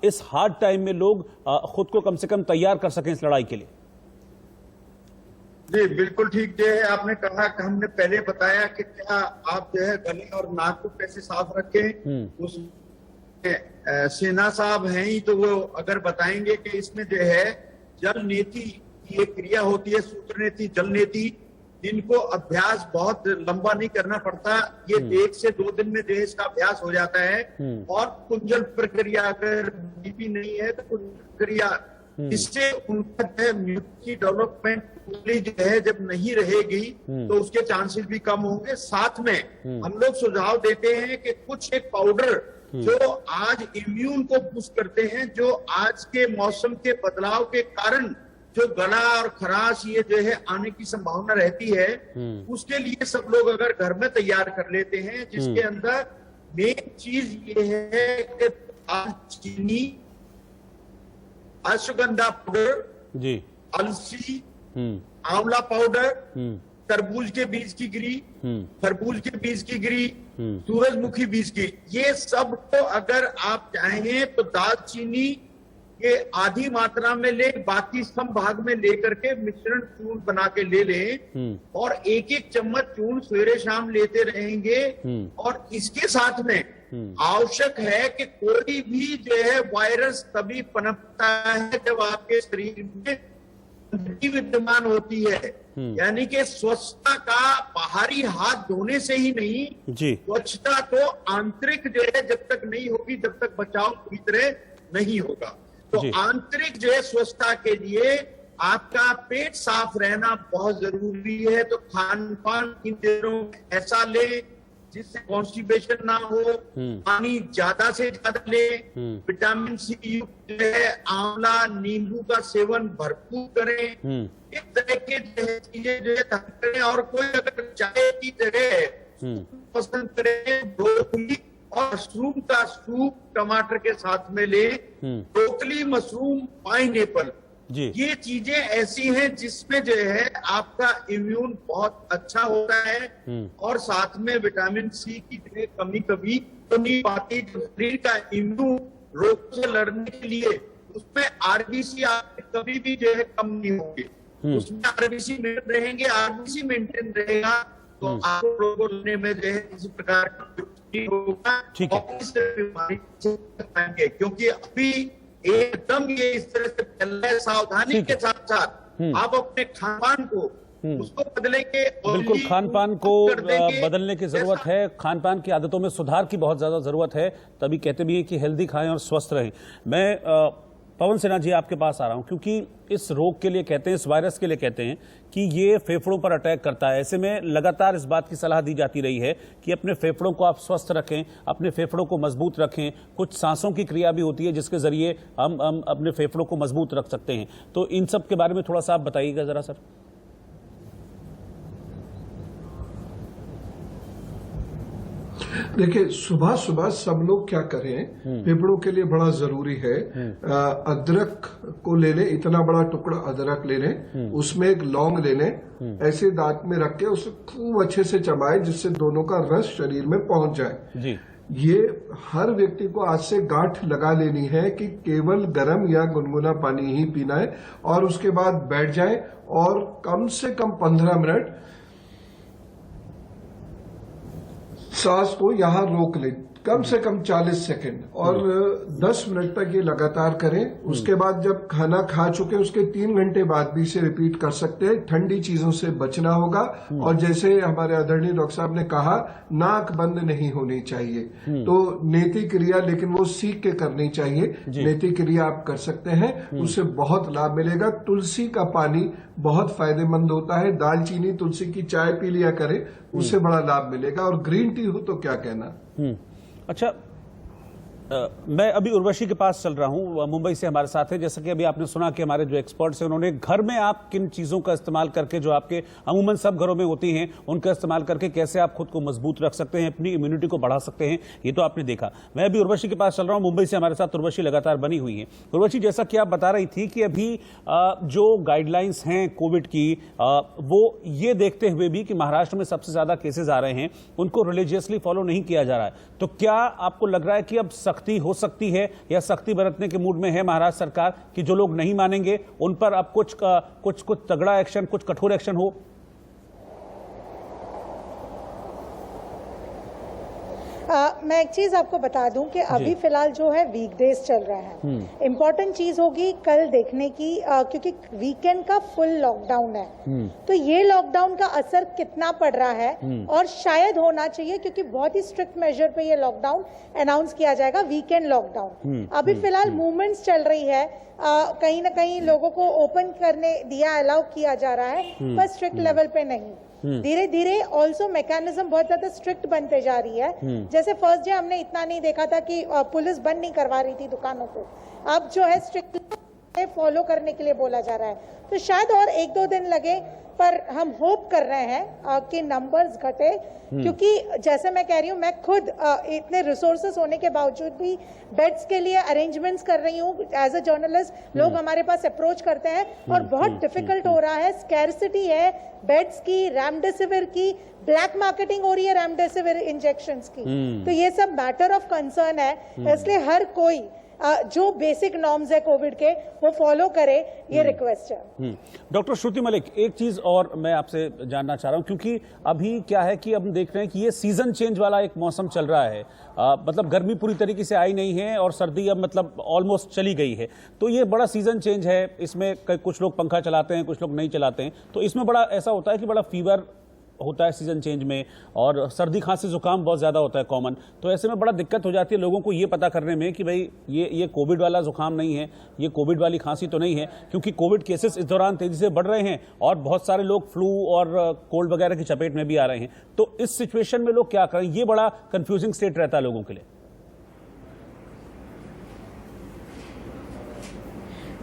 इस हार्ड टाइम में लोग खुद को कम से कम तैयार कर सकें इस लड़ाई के लिए। जी बिल्कुल ठीक जो है आपने कहा कि हमने पहले बताया कि क्या आप जो है गले और नाक को कैसे साफ रखें। उस सेना साहब हैं ही तो वो अगर बताएंगे कि इसमें जो है जल नीति की एक क्रिया होती है, सूत्र नीति, जल नीति, जिनको अभ्यास बहुत लंबा नहीं करना पड़ता, ये 1 से 2 दिन में जो है इसका अभ्यास हो जाता है। और कुंजल प्रक्रिया, अगर बीपी नहीं है तो कुंजल प्रक्रिया, इससे उनका जो है इम्यूनिटी डेवलपमेंट जो है जब नहीं रहेगी तो उसके चांसेस भी कम होंगे। साथ में हम लोग सुझाव देते हैं कि कुछ एक पाउडर जो आज इम्यून को बूस्ट करते हैं, जो आज के मौसम के बदलाव के कारण जो गला और खराश ये जो है आने की संभावना रहती है, उसके लिए सब लोग अगर घर में तैयार कर लेते हैं, जिसके अंदर मेन चीज ये है कि चीनी, अश्वगंधा पाउडर, जी, अलसी, आंवला पाउडर, तरबूज के बीज की गिरी, खरबूज के बीज की गिरी, सूरजमुखी बीज की, ये सब को अगर आप चाहें तो दालचीनी ये आधी मात्रा में ले, बाकी सम भाग में लेकर के मिश्रण चूर्ण बना के ले लें और 1-1 चम्मच चूर्ण सवेरे शाम लेते रहेंगे। और इसके साथ में आवश्यक है कि कोई भी जो है वायरस तभी पनपता है जब आपके शरीर में विद्यमान होती है, यानी कि स्वच्छता का बाहरी हाथ धोने से ही नहीं, स्वच्छता तो आंतरिक जो है जब तक नहीं होगी तब तक बचाव पूरी तरह नहीं होगा। तो आंतरिक जो है स्वच्छता के लिए आपका पेट साफ रहना बहुत जरूरी है। तो खान पान इन दिनों ऐसा ले जिससे कॉन्स्टिपेशन ना हो, पानी ज्यादा से ज्यादा ले, विटामिन सी युक्त जो है आंवला, नींबू का सेवन भरपूर करें, इस तरह के चीजें जो है करें। और कोई अगर चाय की जगह पसंद करे ब्रोकली और मशरूम का सूप टमाटर के साथ में ले, ब्रोकली, मशरूम, पाइनएप्पल, ये चीजें ऐसी हैं जिसमें जो है आपका इम्यून बहुत अच्छा होता है। और साथ में विटामिन सी की कमी कभी तो नहीं पाती। शरीर का इम्यून रोग से लड़ने के लिए उसमें आरबीसी आपके कभी भी जो है कम नहीं होंगे, उसमें आरबीसी मेंटेन रहेंगे। आरबीसी मेंटेन रहेगा तो आप लोगों को लेने में जो है किसी प्रकार का होगा, बीमारी से, क्योंकि अभी एकदम ये इस तरह से चल रहा है। सावधानी के साथ साथ आप अपने खान पान को उसको बदलेंगे। बिल्कुल, खान पान को बदलने की जरूरत है, खान पान की आदतों में सुधार की बहुत ज्यादा जरूरत है, तभी कहते भी हैं कि हेल्दी खाएं और स्वस्थ रहें। मैं पवन सिन्हा जी आपके पास आ रहा हूं क्योंकि इस रोग के लिए कहते हैं, इस वायरस के लिए कहते हैं कि ये फेफड़ों पर अटैक करता है। ऐसे में लगातार इस बात की सलाह दी जाती रही है कि अपने फेफड़ों को आप स्वस्थ रखें, अपने फेफड़ों को मजबूत रखें। कुछ सांसों की क्रिया भी होती है जिसके जरिए हम अपने फेफड़ों को मजबूत रख सकते हैं। तो इन सब के बारे में थोड़ा सा आप बताइएगा जरा सर। देखिए, सुबह सुबह सब लोग क्या करें, फेफड़ों के लिए बड़ा जरूरी है, अदरक को ले लें, इतना बड़ा टुकड़ा अदरक ले लें, उसमें एक लौंग ले लें, ऐसे दांत में रख के उसे खूब अच्छे से चबाएं जिससे दोनों का रस शरीर में पहुंच जाए। ये हर व्यक्ति को आज से गांठ लगा लेनी है कि केवल गर्म या गुनगुना पानी ही पीना है और उसके बाद बैठ जाए और कम से कम 15 मिनट सांस को यहाँ रोक लें कम से कम 40 सेकंड और 10 मिनट तक ये लगातार करें। उसके बाद जब खाना खा चुके उसके 3 घंटे बाद भी इसे रिपीट कर सकते हैं। ठंडी चीजों से बचना होगा और जैसे हमारे आदरणीय डॉक्टर साहब ने कहा, नाक बंद नहीं होनी चाहिए। तो नेति क्रिया लेकिन वो सीख के करनी चाहिए। नेति क्रिया आप कर सकते हैं, उससे बहुत लाभ मिलेगा। तुलसी का पानी बहुत फायदेमंद होता है। दालचीनी तुलसी की चाय पी लिया करें, उससे बड़ा लाभ मिलेगा। और ग्रीन टी हो तो क्या कहना। अच्छा, मैं अभी उर्वशी के पास चल रहा हूं, मुंबई से हमारे साथ है। जैसा कि अभी आपने सुना कि हमारे जो एक्सपर्ट्स हैं उन्होंने घर में आप किन चीजों का इस्तेमाल करके, जो आपके अमूमन सब घरों में होती हैं, उनका इस्तेमाल करके कैसे आप खुद को मजबूत रख सकते हैं, अपनी इम्यूनिटी को बढ़ा सकते हैं, ये तो आपने देखा। मैं अभी उर्वशी के पास चल रहा हूं, मुंबई से हमारे साथ उर्वशी लगातार बनी हुई है। उर्वशी, जैसा कि आप बता रही थी कि अभी जो गाइडलाइंस हैं कोविड की, वो ये देखते हुए भी कि महाराष्ट्र में सबसे ज्यादा केसेज आ रहे हैं, उनको रिलीजियसली फॉलो नहीं किया जा रहा है। तो क्या आपको लग रहा है कि अब सख्ती हो सकती है या सख्ती बरतने के मूड में है महाराष्ट्र सरकार कि जो लोग नहीं मानेंगे उन पर अब कुछ तगड़ा एक्शन, कुछ कठोर एक्शन हो? मैं एक चीज आपको बता दूं कि अभी फिलहाल जो है वीकडेज चल रहा है। इम्पोर्टेंट चीज होगी कल देखने की, क्योंकि वीकेंड का फुल लॉकडाउन है। तो ये लॉकडाउन का असर कितना पड़ रहा है, और शायद होना चाहिए क्योंकि बहुत ही स्ट्रिक्ट मेजर पे ये लॉकडाउन अनाउंस किया जाएगा, वीकेंड लॉकडाउन। अभी फिलहाल मूवमेंट्स चल रही है, कहीं ना कहीं लोगों को ओपन करने दिया, अलाउ किया जा रहा है, पर स्ट्रिक्ट लेवल पे नहीं। धीरे धीरे ऑल्सो मैकेनिज्म बहुत ज्यादा स्ट्रिक्ट बनते जा रही है। जैसे फर्स्ट डे हमने इतना नहीं देखा था कि पुलिस बंद नहीं करवा रही थी दुकानों को, अब जो है स्ट्रिक्ट फॉलो करने के लिए बोला जा रहा है। तो शायद और 1-2 दिन लगे, पर हम होप कर रहे हैं कि नंबर्स घटे, क्योंकि जैसे मैं कह रही हूँ, मैं खुद इतने रिसोर्सेस होने के बावजूद भी बेड्स के लिए अरेंजमेंट्स कर रही हूँ। एज अ जर्नलिस्ट लोग हमारे पास अप्रोच करते हैं और बहुत डिफिकल्ट हो रहा है, स्कैरसिटी है बेड्स की, रेमडेसिविर की, ब्लैक मार्केटिंग हो रही है रेमडेसिविर इंजेक्शंस की। तो ये सब मैटर ऑफ कंसर्न है, इसलिए हर कोई जो बेसिक नॉर्म्स है कोविड के वो फॉलो करे, ये रिक्वेस्ट है। डॉक्टर श्रुति मलिक, एक चीज और मैं आपसे जानना चाह रहा हूं, क्योंकि अभी क्या है कि अब हम देख रहे हैं कि ये सीजन चेंज वाला एक मौसम चल रहा है। मतलब गर्मी पूरी तरीके से आई नहीं है और सर्दी अब मतलब ऑलमोस्ट चली गई है। तो ये बड़ा सीजन चेंज है, इसमें कुछ लोग पंखा चलाते हैं, कुछ लोग नहीं चलाते हैं। तो इसमें बड़ा ऐसा होता है कि बड़ा फीवर होता है सीजन चेंज में, और सर्दी खांसी जुकाम बहुत ज्यादा होता है कॉमन। तो ऐसे में बड़ा दिक्कत हो जाती है लोगों को ये पता करने में कि भाई ये कोविड वाला जुकाम नहीं है, ये कोविड वाली खांसी तो नहीं है, क्योंकि कोविड केसेस इस दौरान तेजी से बढ़ रहे हैं और बहुत सारे लोग फ्लू और कोल्ड वगैरह की चपेट में भी आ रहे हैं। तो इस सिचुएशन में लोग क्या करें, ये बड़ा कंफ्यूजिंग स्टेट रहता है लोगों के लिए।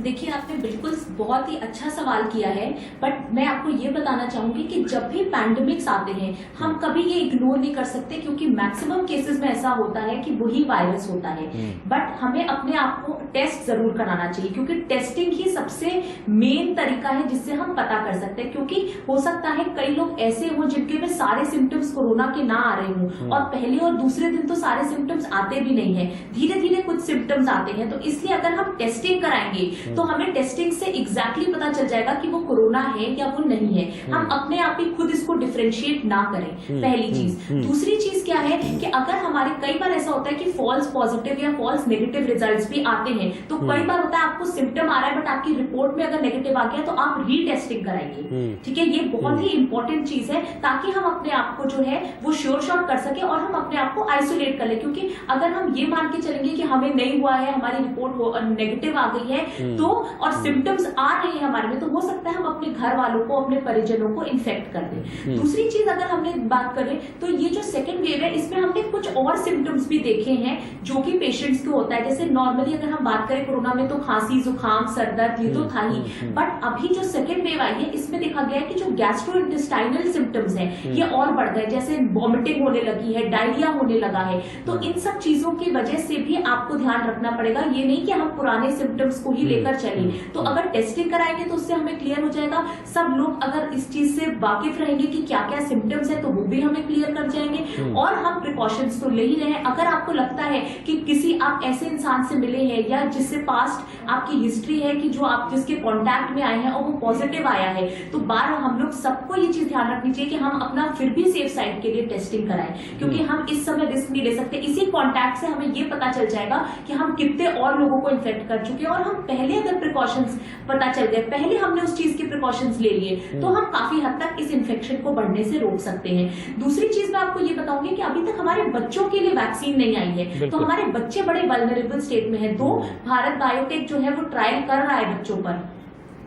देखिए, आपने बिल्कुल बहुत ही अच्छा सवाल किया है, बट मैं आपको ये बताना चाहूंगी कि जब भी पैंडेमिक्स आते हैं हम कभी ये इग्नोर नहीं कर सकते, क्योंकि मैक्सिमम केसेस में ऐसा होता है कि वही वायरस होता है। बट हमें अपने आप को टेस्ट जरूर कराना चाहिए, क्योंकि टेस्टिंग ही सबसे मेन तरीका है जिससे हम पता कर सकते हैं। क्योंकि हो सकता है कई लोग ऐसे हों जिनके में सारे सिम्टम्स कोरोना के ना आ रहे हों, और पहले और दूसरे दिन तो सारे सिम्टम्स आते भी नहीं है, धीरे धीरे कुछ सिम्टम्स आते हैं। तो इसलिए अगर हम टेस्टिंग कराएंगे तो हमें टेस्टिंग से एग्जैक्टली पता चल जाएगा कि वो कोरोना है या वो नहीं है। हम अपने आप ही खुद इसको डिफरेंशिएट ना करें, पहली चीज। दूसरी चीज क्या है कि अगर हमारे कई बार ऐसा होता है कि फॉल्स पॉजिटिव या फॉल्स नेगेटिव रिजल्ट्स भी आते हैं, तो कई बार होता है आपको सिम्टम आ रहा है बट आपकी रिपोर्ट में अगर नेगेटिव आ गया तो आप रीटेस्टिंग कराइए, ठीक है। ये बहुत ही इंपॉर्टेंट चीज है, ताकि हम अपने आप को जो है वो श्योर शॉट कर सके और हम अपने आप को आइसोलेट कर ले। क्योंकि अगर हम ये मान के चलेंगे कि हमें नहीं हुआ है, हमारी रिपोर्ट नेगेटिव आ गई है तो और सिम्टम्स आ रहे हैं हमारे में, तो हो सकता है हम अपने घर वालों को, अपने परिजनों को इन्फेक्ट कर दें। दूसरी चीज अगर हमने बात करें तो ये जो सेकंड वेव है इसमें हमने कुछ और सिम्टम्स भी देखे हैं जो कि पेशेंट्स को होता है। जैसे नॉर्मली अगर हम बात करें कोरोना में तो खांसी, जुकाम, सरदर्द ये तो था ही, बट अभी जो सेकंड वेव आई है इसमें देखा गया है कि जो गैस्ट्रोइंटेस्टाइनल सिम्टम्स हैं ये और बढ़ गए, जैसे वॉमिटिंग होने लगी है, डायरिया होने लगा है। तो इन सब चीजों की वजह से भी आपको ध्यान रखना पड़ेगा। ये नहीं कि हम पुराने सिम्टम्स को ही लेकर लेकर चले। तो अगर टेस्टिंग कराएंगे तो उससे हमें क्लियर हो जाएगा। सब लोग अगर इस चीज से वाकिफ रहेंगे कि क्या क्या सिम्टम्स है तो वो भी हमें क्लियर कर जाएंगे। और हम प्रिकॉशंस तो ले ही रहे हैं। अगर आपको लगता है कि किसी आप ऐसे इंसान से मिले हैं या जिससे पास्ट आपकी हिस्ट्री है कि जो आप जिसके कॉन्टैक्ट में आए हैं और वो पॉजिटिव आया है, तो बार हम लोग सबको ये चीज ध्यान रखनी चाहिए कि हम अपना फिर भी सेफ साइड के लिए टेस्टिंग कराएं, क्योंकि हम इस समय रिस्क नहीं ले सकते। इसी कॉन्टैक्ट से हमें ये पता चल जाएगा कि हम कितने और लोगों को इन्फेक्ट कर चुके हैं। और हम पहले अगर प्रिकॉशंस पता चल गए, पहले हमने उस चीज के प्रिकॉशंस ले लिए, तो हम काफी हद तक इस इन्फेक्शन को बढ़ने से रोक सकते हैं। दूसरी चीज मैं आपको ये बताऊंगी कि अभी तक हमारे बच्चों के लिए वैक्सीन नहीं आई है, तो हमारे बच्चे बड़े वल्नरेबल स्टेट में है। तो भारत बायोटेक जो है वो ट्रायल कर रहा है बच्चों पर।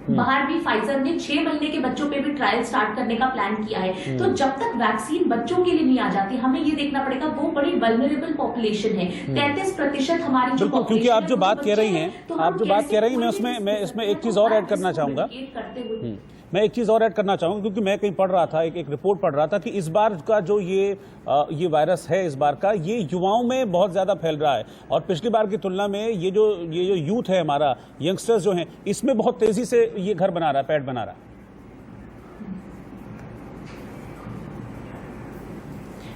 बाहर भी फाइजर ने 6 महीने के बच्चों पे भी ट्रायल स्टार्ट करने का प्लान किया है। तो जब तक वैक्सीन बच्चों के लिए नहीं आ जाती, हमें ये देखना पड़ेगा, वो बड़ी वल्नरेबल पॉपुलेशन है। 33% हमारी जो बिल्कुल, क्योंकि आप जो बात कह रही हैं, आप जो बात कह रही हैं, मैं इसमें एक चीज और ऐड करना चाहूंगा। मैं एक चीज और ऐड करना चाहूंगा, क्योंकि मैं कहीं पढ़ रहा था, एक रिपोर्ट पढ़ रहा था कि इस बार का जो ये वायरस है, इस बार का ये युवाओं में बहुत ज्यादा फैल रहा है। और पिछली बार की तुलना में ये जो यूथ है हमारा, यंगस्टर्स जो हैं, इसमें बहुत तेजी से ये घर बना रहा है, पैठ बना रहा है।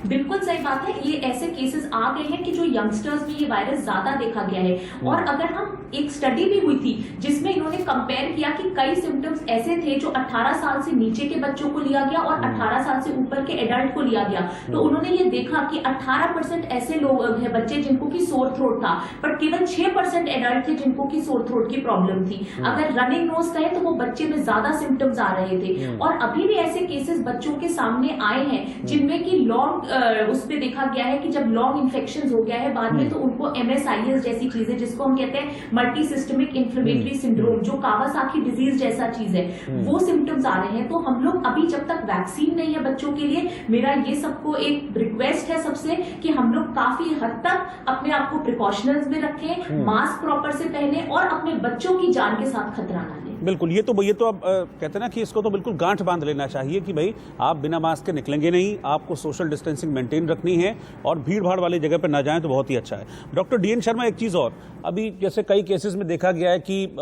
बिल्कुल सही बात है। ये ऐसे केसेस आ गए हैं कि जो यंगस्टर्स में ये वायरस ज्यादा देखा गया है। और अगर हम एक स्टडी भी हुई थी जिसमें इन्होंने कंपेयर किया कि कई सिम्टम्स ऐसे थे जो 18 साल से नीचे के बच्चों को लिया गया और 18 साल से ऊपर के एडल्ट को लिया गया, तो उन्होंने ये देखा कि 18% ऐसे लोग हैं बच्चे जिनको की सोर थ्रोट था, पर केवल 6% एडल्ट थे जिनको की सोर थ्रोट की प्रॉब्लम थी। अगर रनिंग नोज कहे तो वो बच्चे में ज्यादा सिम्टम्स आ रहे थे। और अभी भी ऐसे केसेस बच्चों के सामने आए हैं जिनमें की लॉन्ग उस पे देखा गया है कि जब लॉन्ग इन्फेक्शन हो गया है बाद में, तो उनको MSIS जैसी चीजें, जिसको हम कहते हैं मल्टी सिस्टमिक इन्फ्लेमेटरी सिंड्रोम, जो कावासाकी डिजीज जैसा चीज है, वो सिम्टम्स आ रहे हैं। तो हम लोग अभी जब तक वैक्सीन नहीं है बच्चों के लिए, मेरा ये सबको एक रिक्वेस्ट है सबसे कि हम लोग काफी हद तक अपने आप को प्रिकॉशनर्स में रखें, मास्क प्रॉपर से पहने और अपने बच्चों की जान के साथ खतरा ना लें। बिल्कुल, ये तो अब कहते हैं ना कि इसको तो बिल्कुल गांठ बांध लेना चाहिए कि भाई आप बिना मास्क के निकलेंगे नहीं, आपको सोशल डिस्टेंसिंग मेंटेन रखनी है और भीड़ भाड़ वाली जगह पर ना जाएं तो बहुत ही अच्छा है। डॉक्टर DN शर्मा, एक चीज और, अभी जैसे कई केसेस में देखा गया है कि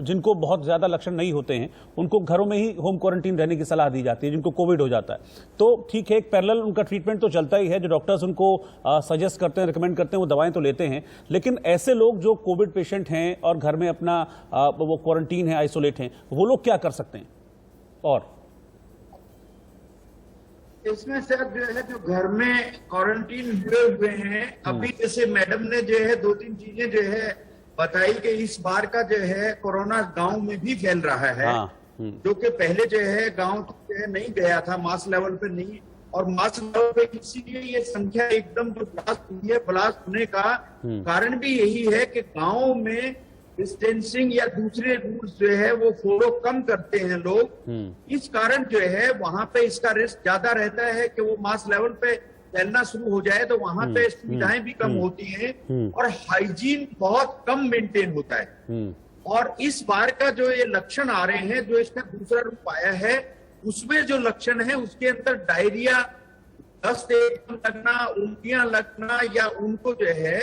जिनको बहुत ज्यादा लक्षण नहीं होते हैं उनको घरों में ही होम क्वारंटीन रहने की सलाह दी जाती है, जिनको कोविड हो जाता है। तो ठीक है, एक पैरेलल उनका ट्रीटमेंट तो चलता ही है, जो डॉक्टर्स उनको सजेस्ट करते हैं, रिकमेंड करते हैं, वो दवाएं तो लेते हैं। लेकिन ऐसे लोग जो कोविड पेशेंट हैं और घर में अपना वो क्वारंटीन है, आइसोलेट हैं, वो लोग क्या कर सकते हैं? और इसमें सर जो है, जो घर में क्वारंटीन हुए हैं, अभी जैसे मैडम ने जो है 2-3 चीजें जो है बताई कि इस बार का जो है कोरोना गांव में भी फैल रहा है। जो कि पहले जो है गांव जो है नहीं गया था, मास लेवल पे नहीं, और मास लेवल पे इसीलिए ये संख्या एकदम जो ब्लास्ट हुई है, ब्लास्ट होने का कारण भी यही है कि गाँव में डिस्टेंसिंग या दूसरे रूल्स जो है वो फॉलो कम करते हैं लोग। इस कारण जो है वहां पे इसका रिस्क ज्यादा रहता है कि वो मास लेवल पे फैलना शुरू हो जाए, तो वहां पे सुविधाएं भी कम होती हैं और हाइजीन बहुत कम मेंटेन होता है। और इस बार का जो ये लक्षण आ रहे हैं, जो इसका दूसरा रूप आया है, उसमें जो लक्षण है उसके अंदर डायरिया, दस्त लगना, उल्टियां लगना, या उनको जो है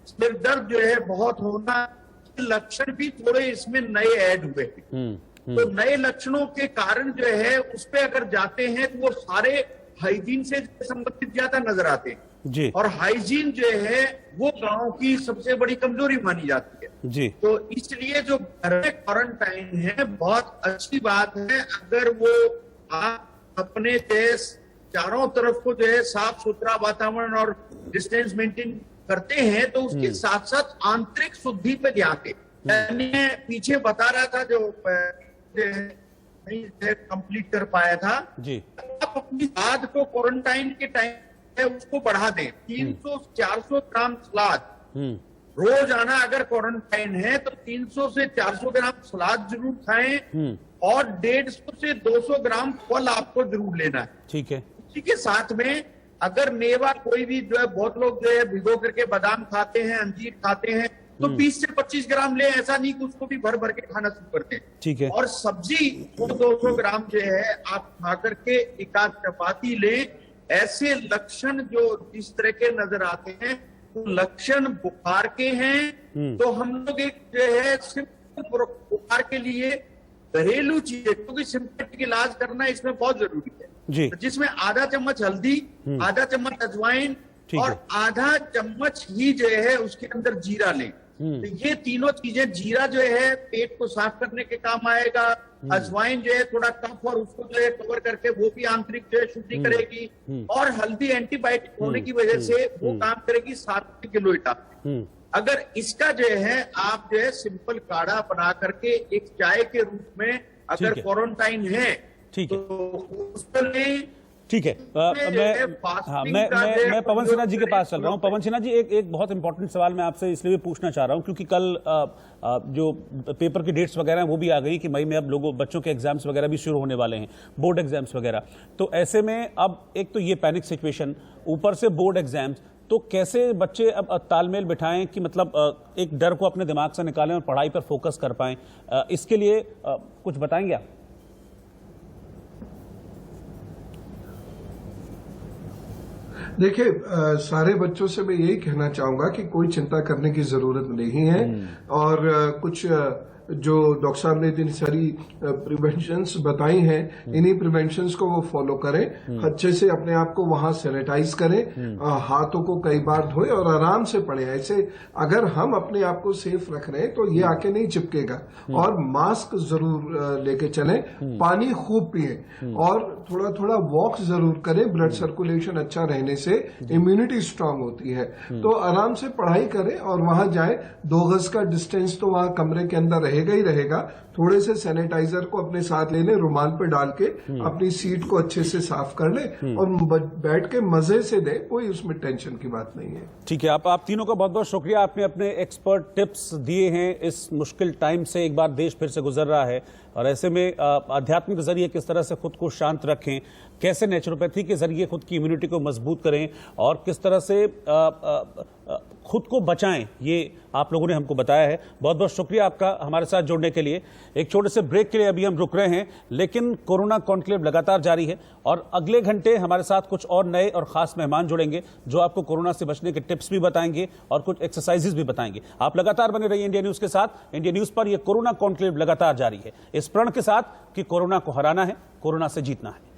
सिर दर्द जो है बहुत होना, लक्षण भी थोड़े इसमें नए ऐड हुए। तो नए लक्षणों के कारण जो है उस पे अगर जाते हैं तो वो सारे हाइजीन से संबंधित ज्यादा नजर आते हैं जी। और हाइजीन जो है वो गांव की सबसे बड़ी कमजोरी मानी जाती है जी। तो इसलिए जो घर में क्वारंटाइन है बहुत अच्छी बात है। अगर वो आप अपने देश चारों तरफ को जो है साफ सुथरा वातावरण और डिस्टेंस मेंटेन करते हैं, तो उसके साथ साथ आंतरिक शुद्धि पे ध्यान दें। मैंने पीछे बता रहा था जो नहीं कंप्लीट कर पाया था जी। आप अपनी सलाद को क्वारंटाइन के टाइम उसको बढ़ा दें, 300-400 ग्राम सलाद रोज आना। अगर क्वारंटाइन है तो 300 से 400 ग्राम सलाद जरूर खाएं और 150 से 200 ग्राम फल आपको जरूर लेना है। ठीक है। इसी के साथ में अगर मेवा कोई भी जो है, बहुत लोग जो है भिगो करके बादाम खाते हैं, अंजीर खाते हैं, तो 20 से 25 ग्राम ले, ऐसा नहीं कि उसको भी भर भर के खाना शुरू करते हैं। ठीक है। और सब्जी 200 ग्राम जो है आप खा करके एक आध चपाती ले। ऐसे लक्षण जो जिस तरह के नजर आते हैं, तो लक्षण बुखार के हैं, तो हम लोग एक जो है सिर्फ बुखार के लिए घरेलू चीजें, क्योंकि सिम्पटैटिक इलाज करना इसमें बहुत जरूरी है जी। जिसमें आधा चम्मच हल्दी, आधा चम्मच अजवाइन और आधा चम्मच ही जो है उसके अंदर जीरा लें। तो ये तीनों चीजें, जीरा जो है पेट को साफ करने के काम आएगा, अजवाइन जो है थोड़ा कफ और उसको जो है कवर करके वो भी आंतरिक जो है शुद्धि करेगी, और हल्दी एंटीबायोटिक होने की वजह से वो काम करेगी 7 किलो इटा। अगर इसका जो है आप जो है सिंपल काढ़ा बना करके एक चाय के रूप में अगर क्वारंटाइन है ठीक है तो उसमें ठीक है। मैं पवन सिन्हा जी के पास चल रहा हूं। पवन सिन्हा जी, एक बहुत इंपॉर्टेंट सवाल मैं आपसे इसलिए भी पूछना चाह रहा हूं क्योंकि कल जो पेपर की डेट्स वगैरह हैं वो भी आ गई कि मई में अब बच्चों के एग्जाम्स वगैरह भी शुरू होने वाले हैं, बोर्ड एग्जाम्स वगैरह। तो ऐसे में अब एक तो ये पैनिक सिचुएशन, ऊपर से बोर्ड एग्जाम्स, तो कैसे बच्चे अब तालमेल बिठाएं कि मतलब एक डर को अपने दिमाग से निकालें और पढ़ाई पर फोकस कर पाएं, इसके लिए कुछ बताएंगे आप? देखिए, सारे बच्चों से मैं यही कहना चाहूंगा कि कोई चिंता करने की जरूरत नहीं है, और कुछ जो डॉक्टर साहब ने इतनी सारी प्रिवेंशंस बताई हैं, इन्हीं प्रिवेंशंस को वो फॉलो करें, अच्छे से अपने आप को वहां सैनिटाइज करें, हाथों को कई बार धोएं और आराम से पढ़ें। ऐसे अगर हम अपने आप को सेफ रख रहे हैं तो ये आके नहीं चिपकेगा। और मास्क जरूर लेके चलें, पानी खूब पिएं और थोड़ा थोड़ा वॉक जरूर करें। ब्लड सर्कुलेशन अच्छा रहने से इम्यूनिटी स्ट्रांग होती है। तो आराम से पढ़ाई करें और वहां जाएं। 2 गज का डिस्टेंस तो वहां कमरे के अंदर रहेगा ही रहेगा। थोड़े से सैनिटाइजर को अपने साथ ले लें, रुमाल पे डाल के अपनी सीट को अच्छे से साफ कर लें और बैठ के मजे से दें, कोई उसमें टेंशन की बात नहीं है। ठीक है, आप तीनों का बहुत बहुत शुक्रिया। आपने अपने एक्सपर्ट टिप्स दिए हैं। इस मुश्किल टाइम से एक बार देश फिर से गुजर रहा है और ऐसे में आध्यात्म के जरिए किस तरह से खुद को शांत रखें, कैसे नेचुरोपैथी के जरिए खुद की इम्यूनिटी को मजबूत करें और किस तरह से खुद को बचाएं, ये आप लोगों ने हमको बताया है। बहुत बहुत शुक्रिया आपका हमारे साथ जुड़ने के लिए। एक छोटे से ब्रेक के लिए अभी हम रुक रहे हैं, लेकिन कोरोना कॉन्क्लेव लगातार जारी है और अगले घंटे हमारे साथ कुछ और नए और खास मेहमान जुड़ेंगे जो आपको कोरोना से बचने के टिप्स भी बताएंगे और कुछ एक्सरसाइजेज भी बताएंगे। आप लगातार बने रहिए इंडिया न्यूज के साथ। इंडिया न्यूज पर यह कोरोना कॉन्क्लेव लगातार जारी है, इस प्रण के साथ कि कोरोना को हराना है, कोरोना से जीतना है।